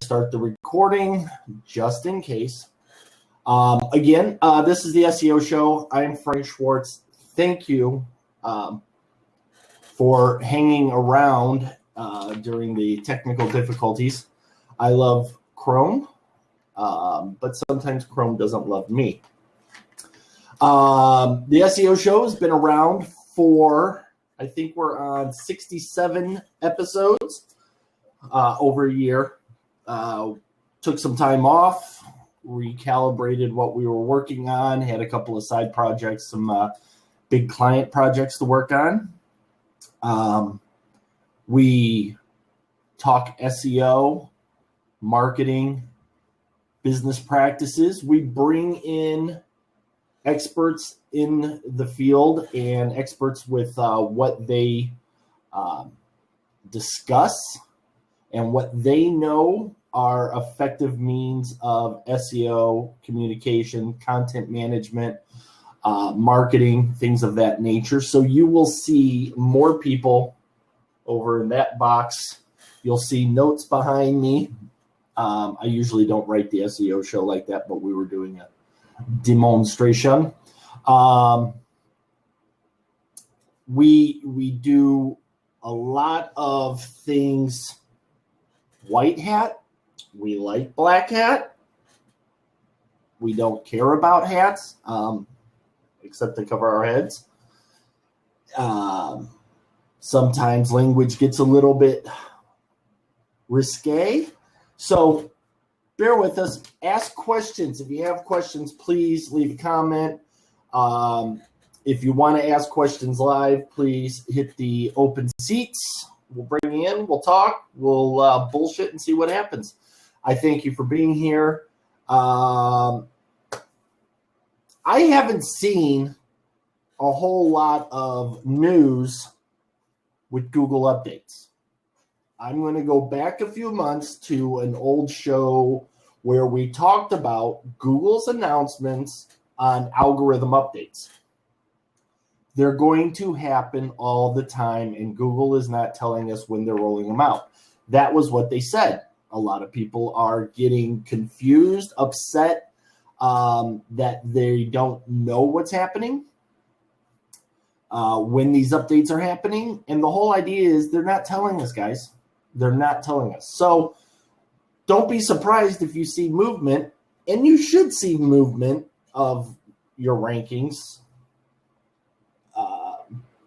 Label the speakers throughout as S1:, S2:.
S1: start the recording just in case. Again, this is the SEO Show. I'm Frank Schwartz. Thank you for hanging around during the technical difficulties. I love Chrome, but sometimes Chrome doesn't love me. The SEO Show has been around for, I think we're on 67 episodes, over a year. Took some time off, recalibrated what we were working on, had a couple of side projects, some big client projects to work on. We talk SEO, marketing, business practices. We bring in experts in the field and experts with what they discuss and what they know are effective means of SEO, communication, content management, marketing, things of that nature. So you will see more people over in that box. You'll see notes behind me. I usually don't write the SEO Show like that, but we were doing a demonstration. We do a lot of things white hat. We like black hat. We don't care about hats, except to cover our heads. Sometimes language gets a little bit risque. So bear with us. Ask questions. If you have questions, please leave a comment. If you want to ask questions live, please hit the open seats. We'll bring you in. We'll talk. We'll bullshit and see what happens. I thank you for being here. I haven't seen a whole lot of news with Google updates. I'm going to go back a few months to an old show where we talked about Google's announcements on algorithm updates. They're going to happen all the time, and Google is not telling us when they're rolling them out. That was what they said. A lot of people are getting confused, upset that they don't know what's happening when these updates are happening. And the whole idea is they're not telling us, guys. They're not telling us. So don't be surprised if you see movement, and you should see movement of your rankings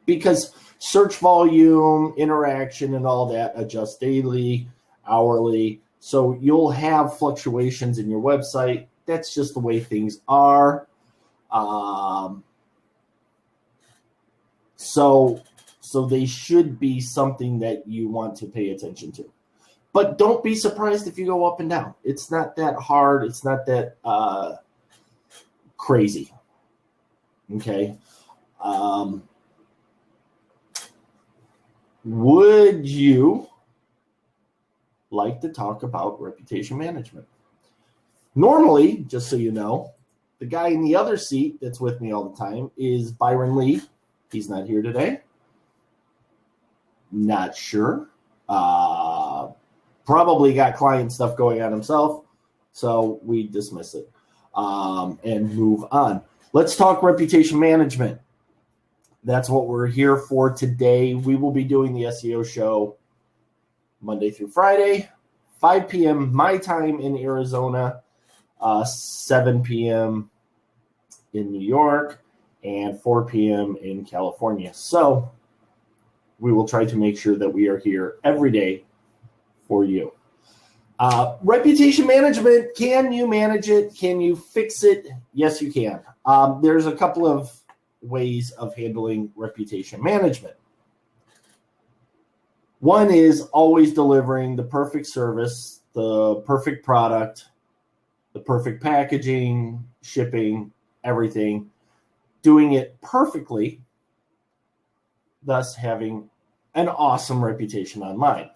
S1: because search volume, interaction, and all that adjusts daily, hourly. So you'll have fluctuations in your website. That's just the way things are. So they should be something that you want to pay attention to. But don't be surprised if you go up and down. It's not that hard. It's not that crazy. Okay. Would you like to talk about reputation management? Normally, just so you know, the guy in the other seat that's with me all the time is Byron Lee. He's not here today. Not sure. Probably got client stuff going on himself, so we dismiss it and move on. Let's talk reputation management. That's what we're here for today. We will be doing the SEO Show Monday through Friday, 5 p.m. my time in Arizona, 7 p.m. in New York, and 4 p.m. in California. So we will try to make sure that we are here every day for you. Reputation management, can you manage it? Can you fix it? Yes, you can. There's a couple of ways of handling reputation management. One is always delivering the perfect service, the perfect product, the perfect packaging, shipping, everything, doing it perfectly, thus having an awesome reputation online.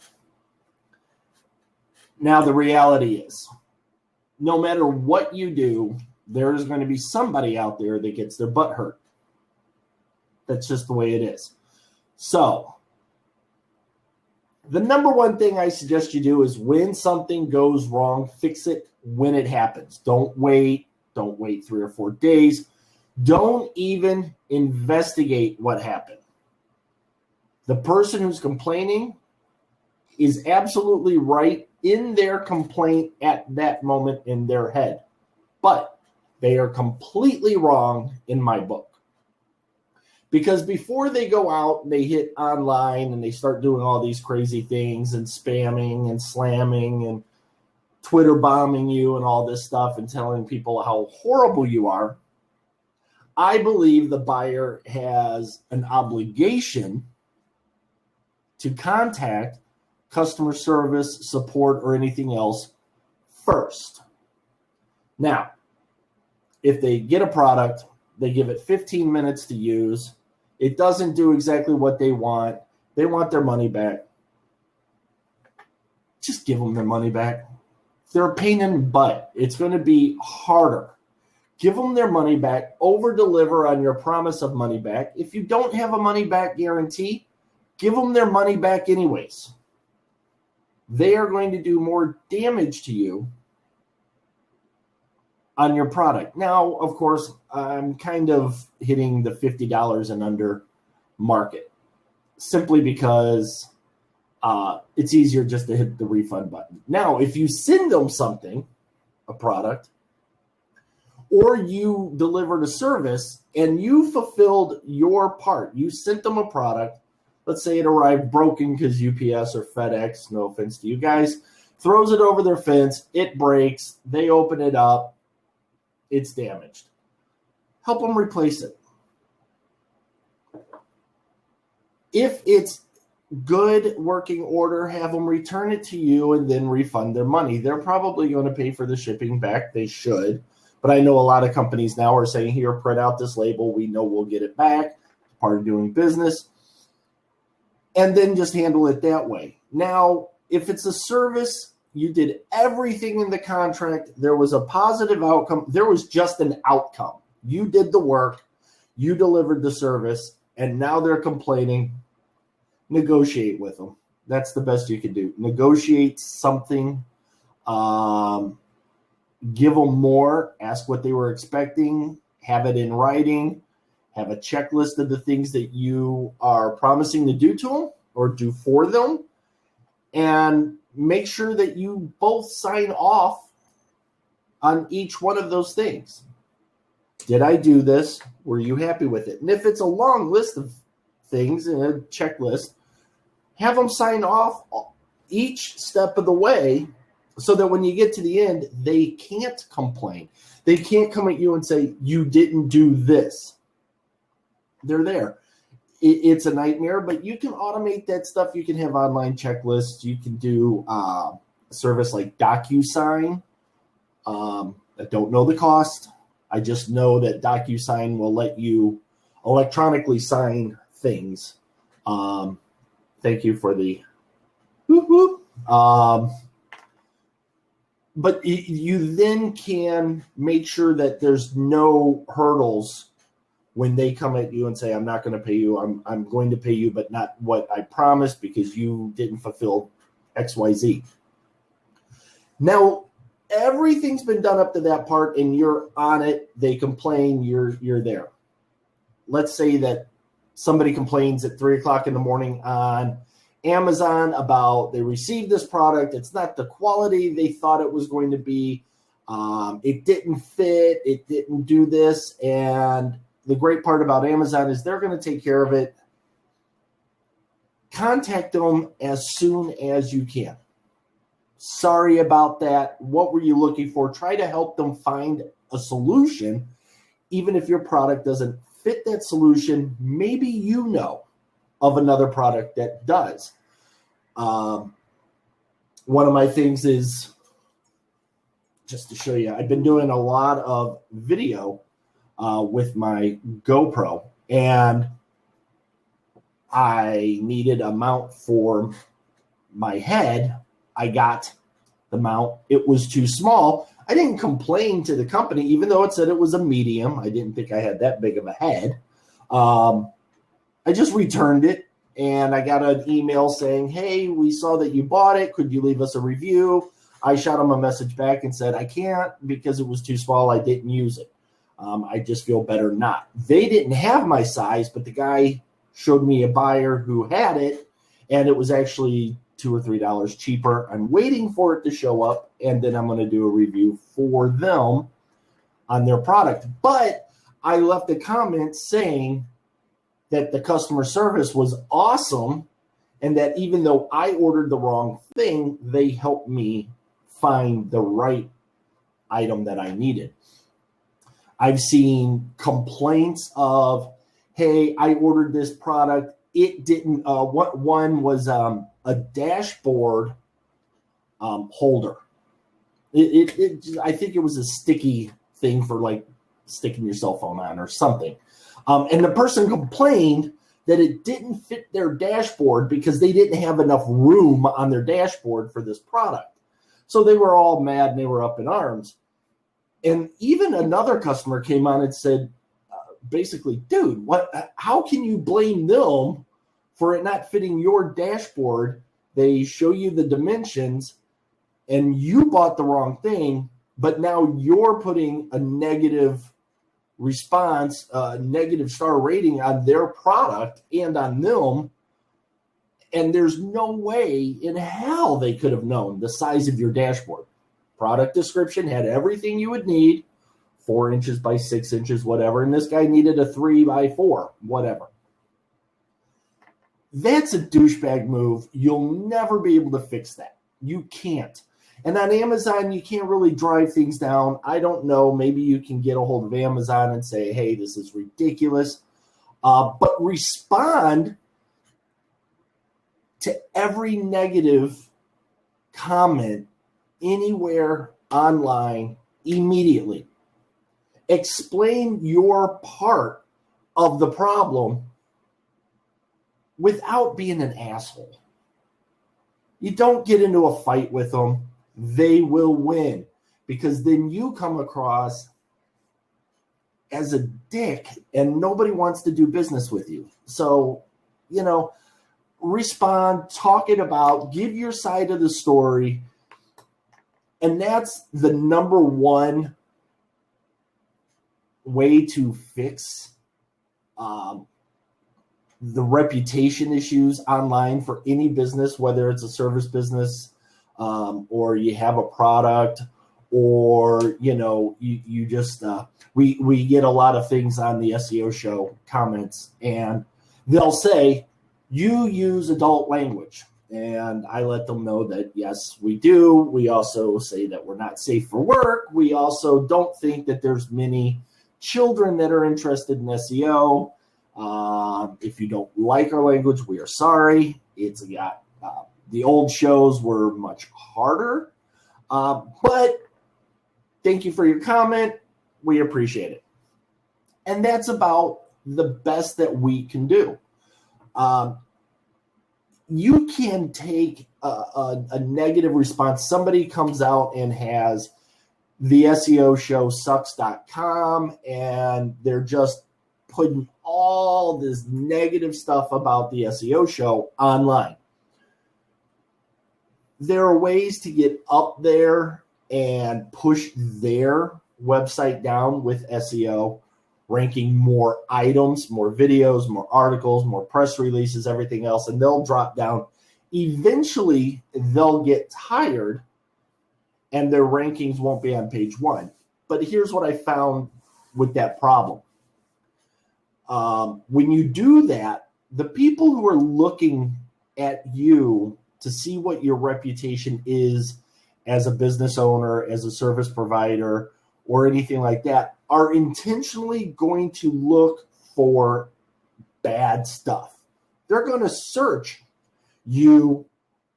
S1: Now, the reality is, no matter what you do, there is going to be somebody out there that gets their butt hurt. That's just the way it is. So, The number one thing I suggest you do is when something goes wrong, fix it when it happens. Don't wait. Don't wait 3 or 4 days. Don't even investigate what happened. The person who's complaining is absolutely right in their complaint at that moment in their head. But they are completely wrong in my book. Because before they go out, they hit online and they start doing all these crazy things and spamming and slamming and Twitter bombing you and all this stuff and telling people how horrible you are. I believe the buyer has an obligation to contact customer service, support, or anything else first. Now, if they get a product, they give it 15 minutes to use. It doesn't do exactly what they want. They want their money back. Just give them their money back. If they're a pain in the butt, it's going to be harder. Give them their money back. Over-deliver on your promise of money back. If you don't have a money-back guarantee, give them their money back anyways. They are going to do more damage to you on your product. Now, of course, I'm kind of hitting the $50 and under market simply because it's easier just to hit the refund button. Now, if you send them something, a product, or you delivered a service and you fulfilled your part, you sent them a product, let's say it arrived broken because UPS or FedEx, no offense to you guys, throws it over their fence, it breaks, they open it up, it's damaged. Help them replace it. If it's good working order, have them return it to you and then refund their money. They're probably going to pay for the shipping back. They should. But I know a lot of companies now are saying, here, print out this label. We know we'll get it back. It's part of doing business. And then just handle it that way. Now, if it's a service, you did everything in the contract. There was a positive outcome. There was just an outcome. You did the work. You delivered the service. And now they're complaining. Negotiate with them. That's the best you can do. Negotiate something. Give them more. Ask what they were expecting. Have it in writing. Have a checklist of the things that you are promising to do to them or do for them. And make sure that you both sign off on each one of those things. Did I do this? Were you happy with it? And if it's a long list of things in a checklist, have them sign off each step of the way so that when you get to the end, they can't complain. They can't come at you and say, you didn't do this. They're there. It's a nightmare, but you can automate that stuff. You can have online checklists. You can do a service like DocuSign. I don't know the cost. I just know that DocuSign will let you electronically sign things. Thank you for the whoop whoop. But you then can make sure that there's no hurdles when they come at you and say, I'm not going to pay you, I'm going to pay you, but not what I promised because you didn't fulfill XYZ. Now, everything's been done up to that part and you're on it. They complain, you're there. Let's say that somebody complains at 3:00 in the morning on Amazon about they received this product. It's not the quality they thought it was going to be. It didn't fit. It didn't do this. And the great part about Amazon is they're going to take care of it. Contact them as soon as you can. Sorry about that. What were you looking for? Try to help them find a solution. Even if your product doesn't fit that solution, maybe you know of another product that does. One of my things is, just to show you, I've been doing a lot of video with my GoPro, and I needed a mount for my head. I got the mount. It was too small. I didn't complain to the company, even though it said it was a medium. I didn't think I had that big of a head. I just returned it, and I got an email saying, hey, we saw that you bought it. Could you leave us a review? I shot them a message back and said, I can't because it was too small. I didn't use it. I just feel better not. They didn't have my size, but the guy showed me a buyer who had it, and it was actually $2 or $3 cheaper. I'm waiting for it to show up, and then I'm going to do a review for them on their product. But I left a comment saying that the customer service was awesome, and that even though I ordered the wrong thing, they helped me find the right item that I needed. I've seen complaints of, hey, I ordered this product. It didn't, what one was a dashboard holder. I think it was a sticky thing for like sticking your cell phone on or something. And the person complained that it didn't fit their dashboard because they didn't have enough room on their dashboard for this product. So they were all mad and they were up in arms. And even another customer came on and said, basically, dude, how can you blame them for it not fitting your dashboard? They show you the dimensions and you bought the wrong thing, but now you're putting a negative response, negative star rating on their product and on them. And there's no way in hell they could have known the size of your dashboard. Product description had everything you would need, 4 inches by 6 inches, whatever. And this guy needed a 3 by 4, whatever. That's a douchebag move. You'll never be able to fix that. You can't. And on Amazon, you can't really drive things down. I don't know. Maybe you can get a hold of Amazon and say, hey, this is ridiculous. But respond to every negative comment anywhere online immediately. Explain your part of the problem without being an asshole. You don't get into a fight with them. They will win, because then you come across as a dick and nobody wants to do business with you. So, respond, talk it about, give your side of the story. And that's the number one way to fix the reputation issues online for any business, whether it's a service business or you have a product, or you just we get a lot of things on the SEO show comments, and they'll say you use adult language. And I let them know that, yes, we do. We also say that we're not safe for work. We also don't think that there's many children that are interested in SEO. If you don't like our language, we are sorry. It's got the old shows were much harder. But thank you for your comment. We appreciate it. And that's about the best that we can do. You can take a negative response. Somebody comes out and has the SEO show sucks.com, and they're just putting all this negative stuff about the SEO show online. There are ways to get up there and push their website down with SEO, ranking more items, more videos, more articles, more press releases, everything else, and they'll drop down. Eventually, they'll get tired and their rankings won't be on page 1. But here's what I found with that problem. When you do that, the people who are looking at you to see what your reputation is as a business owner, as a service provider, or anything like that, are intentionally going to look for bad stuff. They're going to search you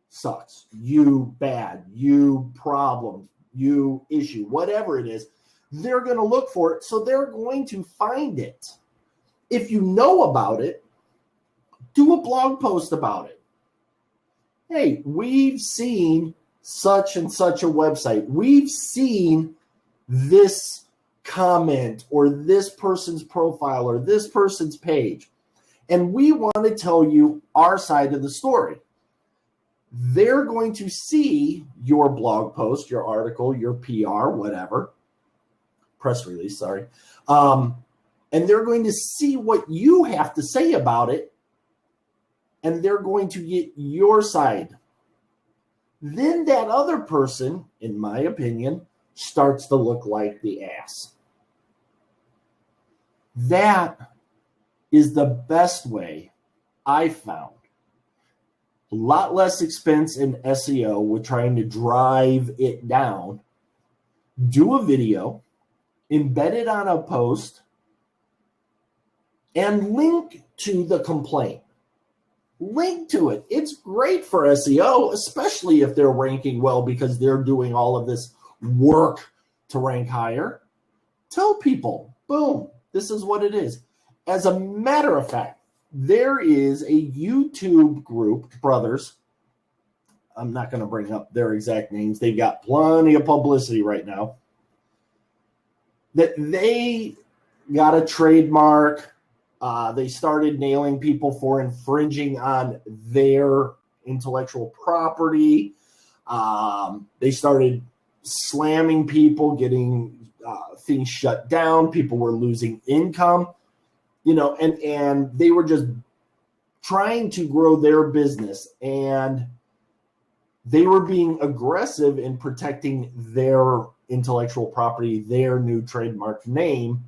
S1: sucks, you bad, you problem, you issue, whatever it is. They're going to look for it, so they're going to find it. If you know about it, do a blog post about it. Hey, we've seen such and such a website. We've seen this comment or this person's profile or this person's page. And we want to tell you our side of the story. They're going to see your blog post, your article, your PR, whatever, press release, sorry. And they're going to see what you have to say about it. And they're going to get your side. Then that other person, in my opinion, starts to look like the ass. That is the best way I found. A lot less expense in SEO with trying to drive it down. Do a video, embed it on a post, and link to the complaint. Link to it. It's great for SEO, especially if they're ranking well because they're doing all of this work to rank higher. Tell people, boom, this is what it is. As a matter of fact, there is a YouTube group, brothers. I'm not going to bring up their exact names. They've got plenty of publicity right now. That they got a trademark. They started nailing people for infringing on their intellectual property. They started slamming people, getting things shut down. People were losing income. And they were just trying to grow their business, and they were being aggressive in protecting their intellectual property, their new trademark name.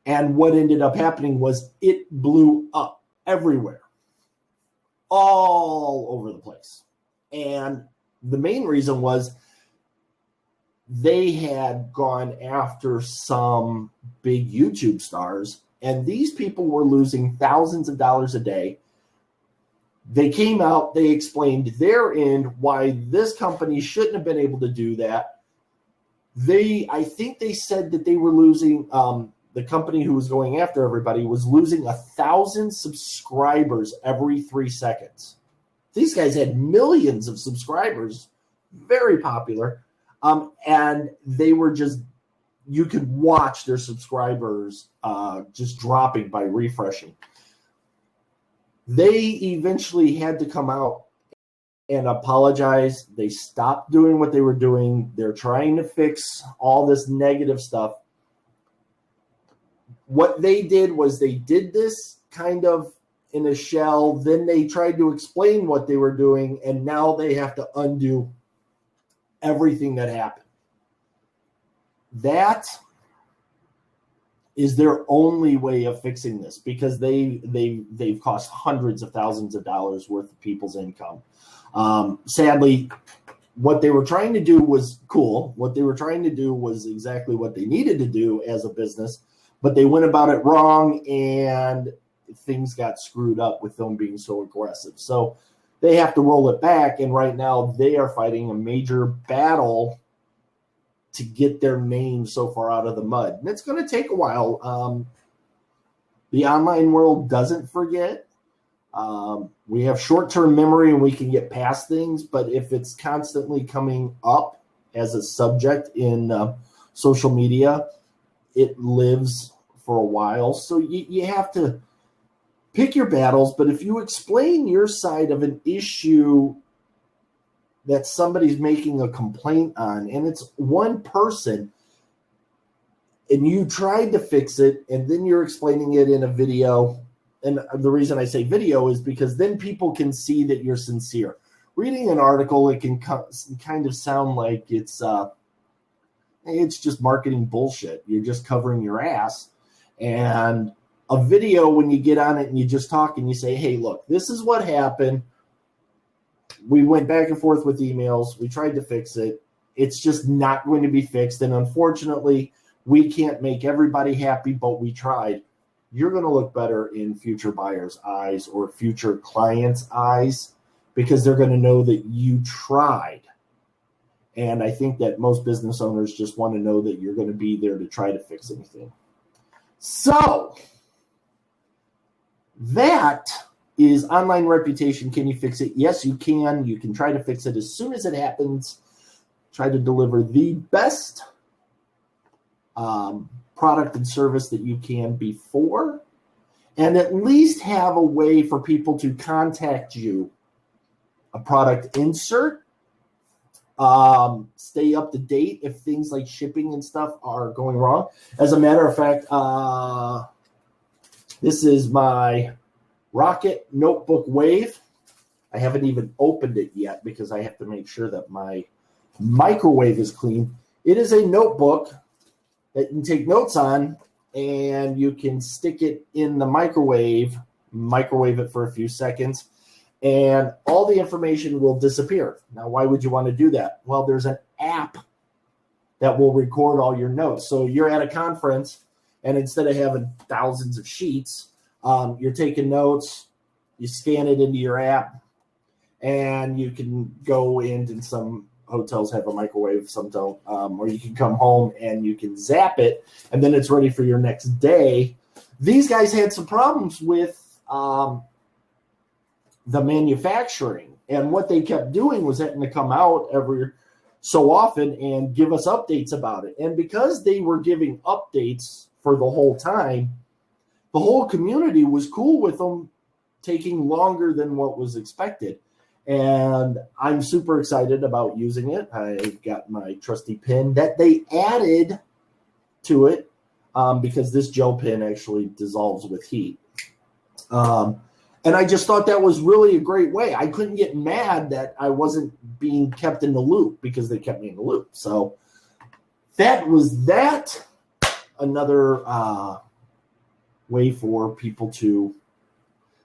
S1: And what ended up happening was it blew up everywhere, all over the place. And the main reason was they had gone after some big YouTube stars, and these people were losing thousands of dollars a day. They came out, they explained their end, why this company shouldn't have been able to do that. I think they said that they were losing, the company who was going after everybody was losing 1,000 subscribers every 3 seconds. These guys had millions of subscribers, very popular. And they were just, you could watch their subscribers just dropping by refreshing. They eventually had to come out and apologize. They stopped doing what they were doing. They're trying to fix all this negative stuff. What they did was they did this kind of in a shell. Then they tried to explain what they were doing, and now they have to undo everything that happened. That is their only way of fixing this, because they've cost hundreds of thousands of dollars worth of people's income. Sadly, what they were trying to do was cool. What they were trying to do was exactly what they needed to do as a business, but they went about it wrong, and things got screwed up with them being so aggressive. So they have to roll it back, and right now they are fighting a major battle to get their name so far out of the mud. And it's going to take a while. The online world doesn't forget. We have short-term memory and we can get past things, but if it's constantly coming up as a subject in social media, it lives for a while. So you have to pick your battles, but if you explain your side of an issue that somebody's making a complaint on, and it's one person, and you tried to fix it, and then you're explaining it in a video. And the reason I say video is because then people can see that you're sincere. Reading an article, it can kind of sound like it's just marketing bullshit. You're just covering your ass. And a video, when you get on it and you just talk and you say, hey, look, this is what happened. We went back and forth with emails. We tried to fix it. It's just not going to be fixed. And unfortunately, we can't make everybody happy, but we tried. You're going to look better in future buyers' eyes or future clients' eyes, because they're going to know that you tried. And I think that most business owners just want to know that you're going to be there to try to fix anything. So that is online reputation. Can you fix it? Yes, you can. You can try to fix it as soon as it happens. Try to deliver the best product and service that you can before, and at least have a way for people to contact you. A product insert, stay up to date if things like shipping and stuff are going wrong. As a matter of fact, this is my Rocket Notebook Wave. I haven't even opened it yet because I have to make sure that my microwave is clean. It is a notebook that you can take notes on, and you can stick it in the microwave it for a few seconds, and all the information will disappear. Now, why would you want to do that? Well, there's an app that will record all your notes. So you're at a conference, and instead of having thousands of sheets, you're taking notes, you scan it into your app, and you can go into some hotels have a microwave, some don't, or you can come home and you can zap it, and then it's ready for your next day. These guys had some problems with the manufacturing, and what they kept doing was having to come out every so often and give us updates about it. And because they were giving updates for the whole time, the whole community was cool with them taking longer than what was expected. And I'm super excited about using it. I've got my trusty pin that they added to it because this gel pen actually dissolves with heat. And I just thought that was really a great way. I couldn't get mad that I wasn't being kept in the loop because they kept me in the loop. So that was that. Another way for people to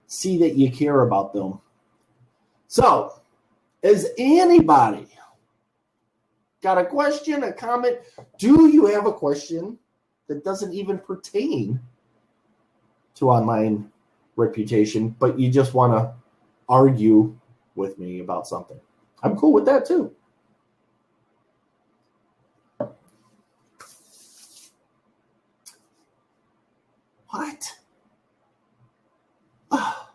S1: see that you care about them. So, has anybody got a question, a comment? Do you have a question that doesn't even pertain to online reputation, but you just want to argue with me about something? I'm cool with that too. What? Oh,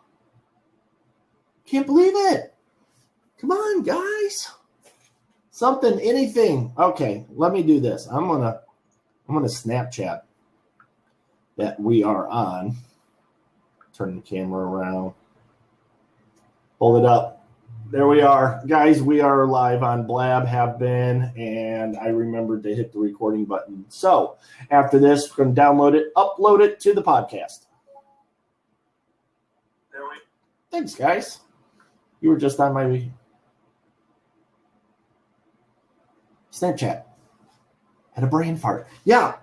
S1: can't believe it. Come on, guys. Something, anything. Okay, let me do this. I'm gonna Snapchat that we are on. Turn the camera around. Hold it up. There we are. Guys, we are live on Blab, have been, and I remembered to hit the recording button. So after this, we're going to download it, upload it to the podcast. Thanks, guys. You were just on my Snapchat. Had a brain fart. Yeah,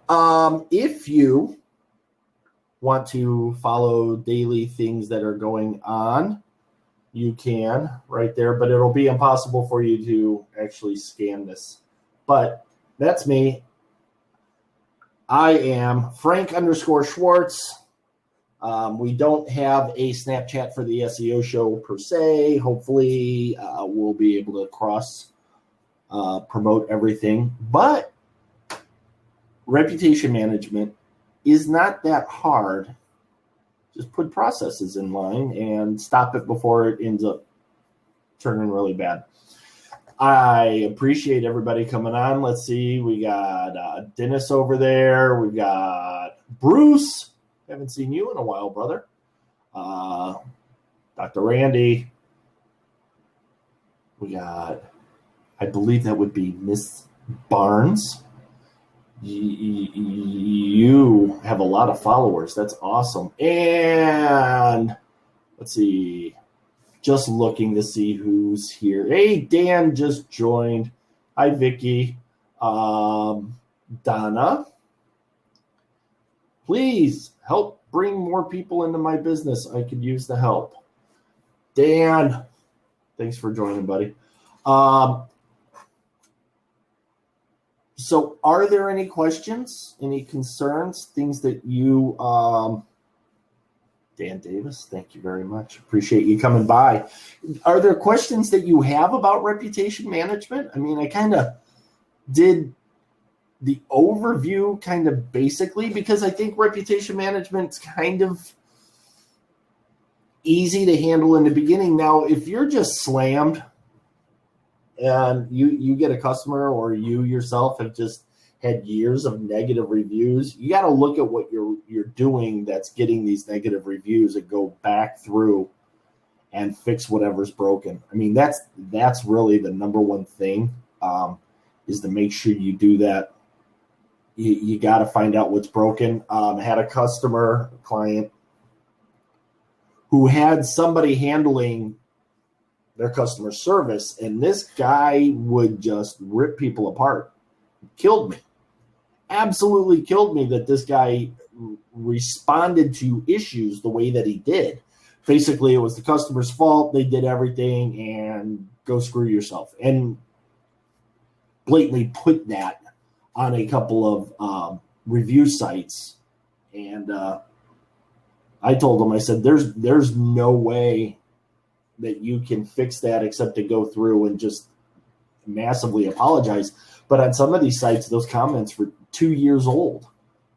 S1: if you want to follow daily things that are going on, you can right there, but it'll be impossible for you to actually scan this. But that's me. I am Frank_Schwartz. We don't have a Snapchat for the SEO show per se. Hopefully, we'll be able to cross promote everything. But reputation management is not that hard. Just put processes in line and stop it before it ends up turning really bad. I appreciate everybody coming on. Let's see. We got Dennis over there. We got Bruce. Haven't seen you in a while, brother. Dr. Randy. We got, I believe that would be Miss Barnes. You have a lot of followers. That's awesome. And let's see. Just looking to see who's here. Hey, Dan just joined. Hi, Vicky. Donna. Please help bring more people into my business. I could use the help. Dan, thanks for joining, buddy. So are there any questions, any concerns, things that you, Dan Davis, thank you very much. Appreciate you coming by. Are there questions that you have about reputation management? I mean, I kind of did the overview kind of basically because I think reputation management's kind of easy to handle in the beginning. Now, if you're just slammed and you get a customer or you yourself have just had years of negative reviews, you got to look at what you're doing that's getting these negative reviews and go back through and fix whatever's broken. I mean, that's really the number one thing, is to make sure you do that. You got to find out what's broken. I had a client, who had somebody handling their customer service, and this guy would just rip people apart. Killed me. Absolutely killed me that this guy responded to issues the way that he did. Basically, it was the customer's fault. They did everything, and go screw yourself. And blatantly put that on a couple of review sites. And I told him, I said, there's no way that you can fix that except to go through and just massively apologize. But on some of these sites, those comments were 2 years old,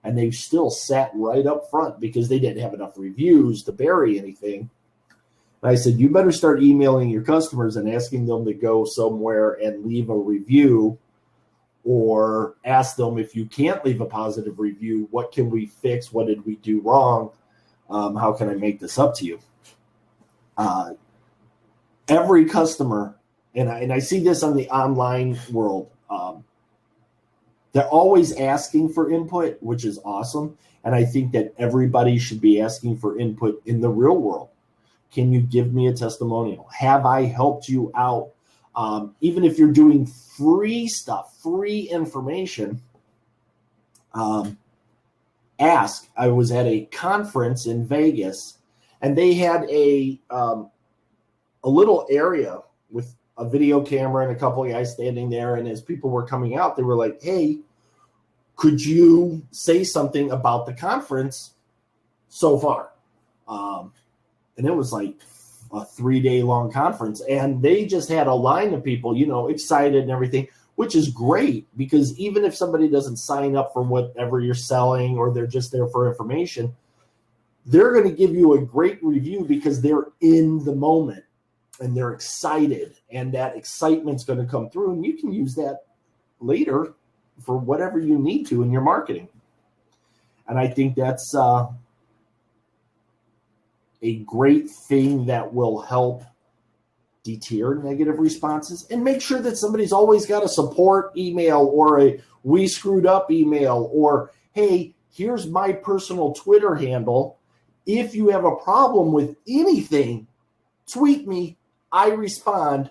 S1: and they still sat right up front because they didn't have enough reviews to bury anything. And I said, you better start emailing your customers and asking them to go somewhere and leave a review, or ask them, if you can't leave a positive review, what can we fix? What did we do wrong? How can I make this up to you? Every customer, and I see this on the online world, they're always asking for input, which is awesome. And I think that everybody should be asking for input in the real world. Can you give me a testimonial? Have I helped you out? Even if you're doing free stuff, free information, ask. I was at a conference in Vegas, and they had a little area with a video camera and a couple of guys standing there. And as people were coming out, they were like, hey, could you say something about the conference so far? And it was like a 3-day long conference. And they just had a line of people, excited and everything, which is great, because even if somebody doesn't sign up for whatever you're selling, or they're just there for information, they're going to give you a great review because they're in the moment and they're excited, and that excitement's going to come through, and you can use that later for whatever you need to in your marketing. And I think that's a great thing that will help deter negative responses, and make sure that somebody's always got a support email, or a we screwed up email, or hey, here's my personal Twitter handle. If you have a problem with anything, tweet me. I respond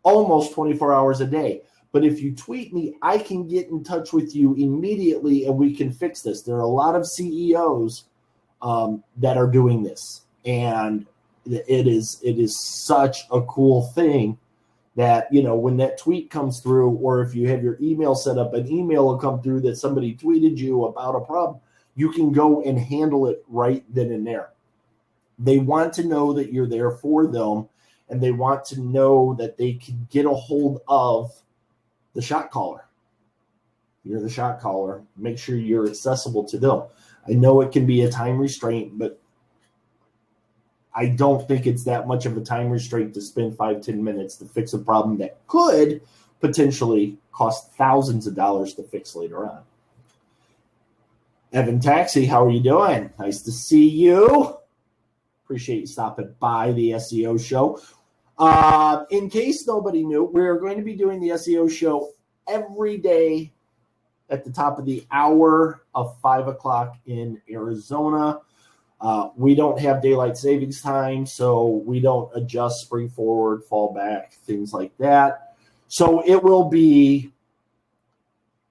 S1: almost 24 hours a day. But if you tweet me, I can get in touch with you immediately, and we can fix this. There are a lot of CEOs that are doing this, and it is such a cool thing that, when that tweet comes through, or if you have your email set up, an email will come through that somebody tweeted you about a problem. You can go and handle it right then and there. They want to know that you're there for them, and they want to know that they can get a hold of the shot caller. You're the shot caller. Make sure you're accessible to them. I know it can be a time restraint, but I don't think it's that much of a time restraint to spend 5-10 minutes to fix a problem that could potentially cost thousands of dollars to fix later on. Evan Taxi, how are you doing? Nice to see you. Appreciate you stopping by the SEO show. In case nobody knew, we're going to be doing the SEO show every day at the top of the hour of 5 o'clock in Arizona. We don't have daylight savings time, so we don't adjust spring forward, fall back, things like that. So it will be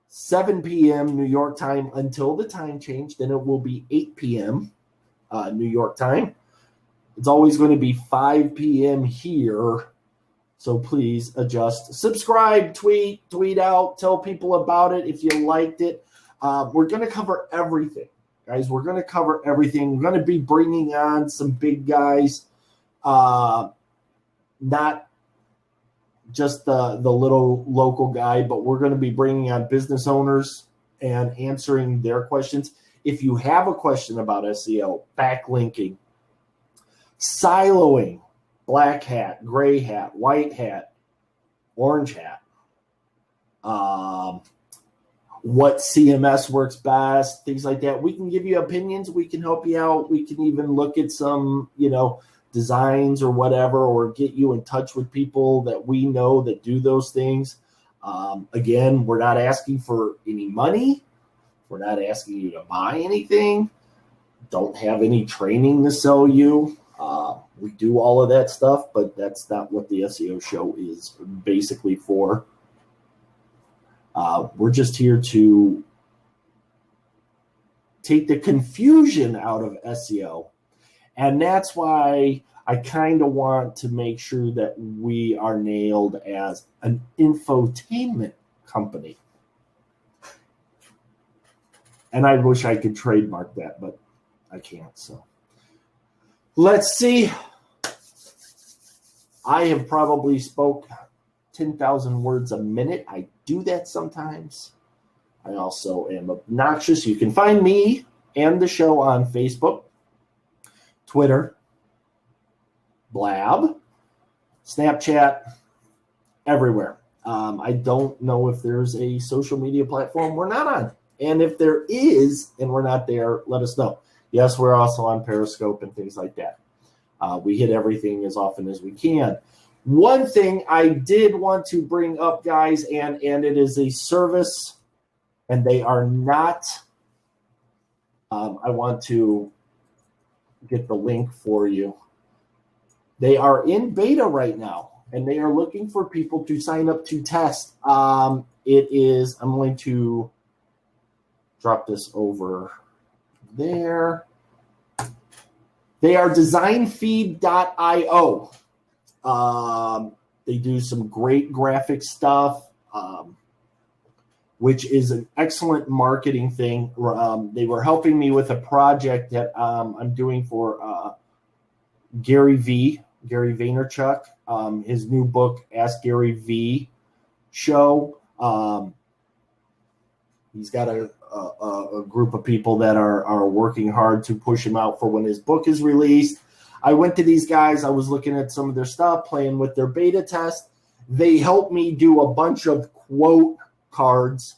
S1: 7 p.m. New York time until the time change. Then it will be 8 p.m. New York time. It's always going to be 5 p.m. here, so please adjust. Subscribe, tweet out, tell people about it if you liked it. We're going to cover everything, guys. We're going to cover everything. We're going to be bringing on some big guys, not just the little local guy, but we're going to be bringing on business owners and answering their questions. If you have a question about SEO, backlinking, siloing, black hat, gray hat, white hat, orange hat, what CMS works best, things like that. We can give you opinions. We can help you out. We can even look at some, designs or whatever, or get you in touch with people that we know that do those things. Again, we're not asking for any money. We're not asking you to buy anything. Don't have any training to sell you. We do all of that stuff, but that's not what the SEO show is basically for. We're just here to take the confusion out of SEO. And that's why I kind of want to make sure that we are nailed as an infotainment company. And I wish I could trademark that, but I can't. So let's see. I have probably spoke 10,000 words a minute. I do that sometimes. I also am obnoxious. You can find me and the show on Facebook, Twitter, Blab, Snapchat, everywhere. I don't know if there's a social media platform we're not on. And if there is and we're not there, let us know. Yes, we're also on Periscope and things like that. We hit everything as often as we can. One thing I did want to bring up, guys, and it is a service, and they are not, I want to get the link for you. They are in beta right now, and they are looking for people to sign up to test. I'm going to drop this over there. They are designfeed.io. They do some great graphic stuff, which is an excellent marketing thing. They were helping me with a project that I'm doing for Gary Vaynerchuk, his new book, Ask Gary V show. He's got a group of people that are working hard to push him out for when his book is released. I went to these guys. I was looking at some of their stuff, playing with their beta test. They helped me do a bunch of quote cards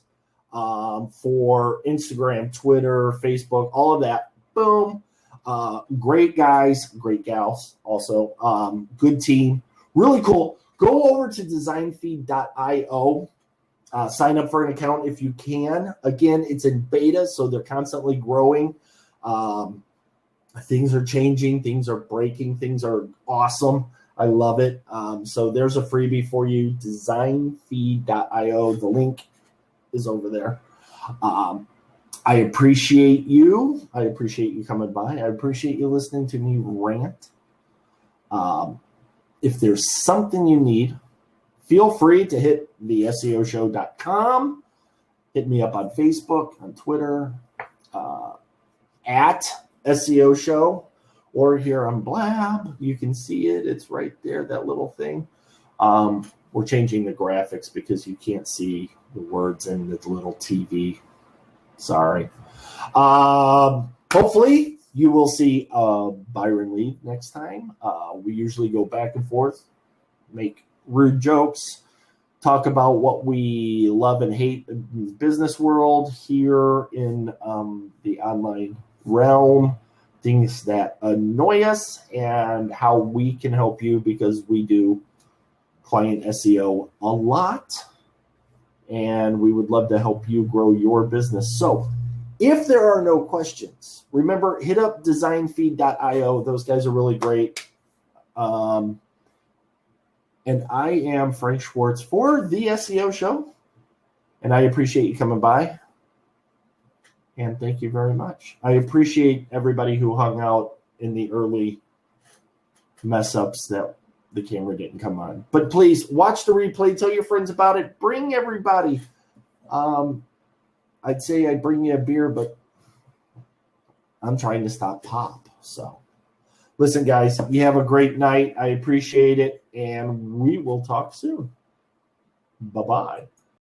S1: for Instagram, Twitter, Facebook, all of that. Boom. Great guys, great gals also. Good team. Really cool. Go over to designfeed.io. Sign up for an account if you can. Again, it's in beta, so they're constantly growing. Things are changing. Things are breaking. Things are awesome. I love it. So there's a freebie for you, designfeed.io. The link is over there. I appreciate you. I appreciate you coming by. I appreciate you listening to me rant. If there's something you need, feel free to hit theseoshow.com. Hit me up on Facebook, on Twitter, at SEO Show, or here on Blab. You can see it. It's right there, that little thing. We're changing the graphics because you can't see the words in the little TV. Sorry. Hopefully you will see Byron Lee next time. We usually go back and forth, make rude jokes, talk about what we love and hate in the business world here in the online realm, things that annoy us, and how we can help you, because we do client SEO a lot, and we would love to help you grow your business. So if there are no questions, remember, hit up designfeed.io. Those guys are really great. And I am Frank Schwartz for the SEO Show, and I appreciate you coming by. And thank you very much. I appreciate everybody who hung out in the early mess ups that the camera didn't come on. But please watch the replay. Tell your friends about it. Bring everybody. I'd say I'd bring you a beer, but I'm trying to stop pop. So listen, guys, you have a great night. I appreciate it, and we will talk soon. Bye-bye.